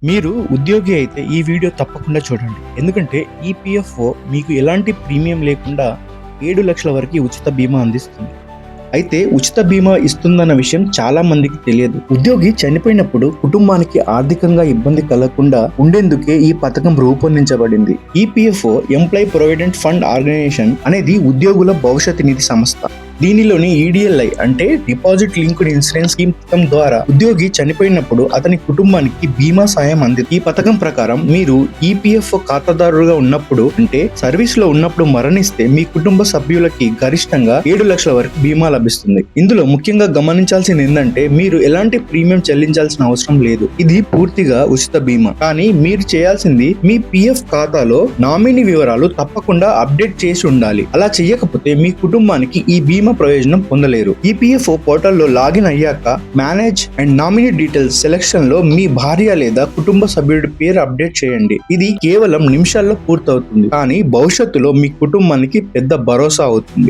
మీరు ఉద్యోగి అయితే ఈ వీడియో తప్పకుండా చూడండి. ఎందుకంటే ఈపీఎఫ్ఓ మీకు ఎలాంటి ప్రీమియం లేకుండా 7 లక్షల వరకు ఉచిత బీమా అందిస్తుంది. అయితే ఉచిత బీమా ఇస్తుందన్న విషయం చాలా మందికి తెలియదు. ఉద్యోగి చనిపోయినప్పుడు కుటుంబానికి ఆర్థికంగా ఇబ్బంది కలగకుండా ఉండేందుకే ఈ పథకం రూపొందించబడింది. EPFO employee provident fund organisation అనేది ఉద్యోగుల భవిష్యత్ నిధి సంస్థ. దీనిలోని ఈడిఎల్ఐ అంటే డిపాజిట్ లింక్డ్ ఇన్సూరెన్స్ స్కీమ్ పథకం ద్వారా ఉద్యోగి చనిపోయినప్పుడు అతని కుటుంబానికి బీమా సాయం అందింది. ఈ పథకం ప్రకారం మీరు ఈపీఎఫ్ఓ ఖాతాదారుగా ఉన్నప్పుడు అంటే సర్వీస్ లో ఉన్నప్పుడు మరణిస్తే మీ కుటుంబ సభ్యులకి గరిష్టంగా 7 లక్షల వరకు బీమా లభిస్తుంది. ఇందులో ముఖ్యంగా గమనించాల్సింది ఏంటంటే మీరు ఎలాంటి ప్రీమియం చెల్లించాల్సిన అవసరం లేదు. ఇది పూర్తిగా ఉచిత బీమా. కానీ మీరు చేయాల్సింది మీ పిఎఫ్ ఖాతాలో నామినీ వివరాలు తప్పకుండా అప్డేట్ చేసి ఉండాలి. అలా చేయకపోతే మీ కుటుంబానికి ఈ బీమా ప్రయోజనం పొందలేరు. ఈపీఎఫ్ఓ పోర్టల్లో లాగిన్ అయ్యాక manage and nominee details selection లో మీ భార్య లేదా కుటుంబ సభ్యుడి పేరు అప్డేట్ చేయండి. ఇది కేవలం నిమిషాల్లో పూర్తవుతుంది, కానీ భవిష్యత్తులో మీ కుటుంబానికి పెద్ద భరోసా అవుతుంది.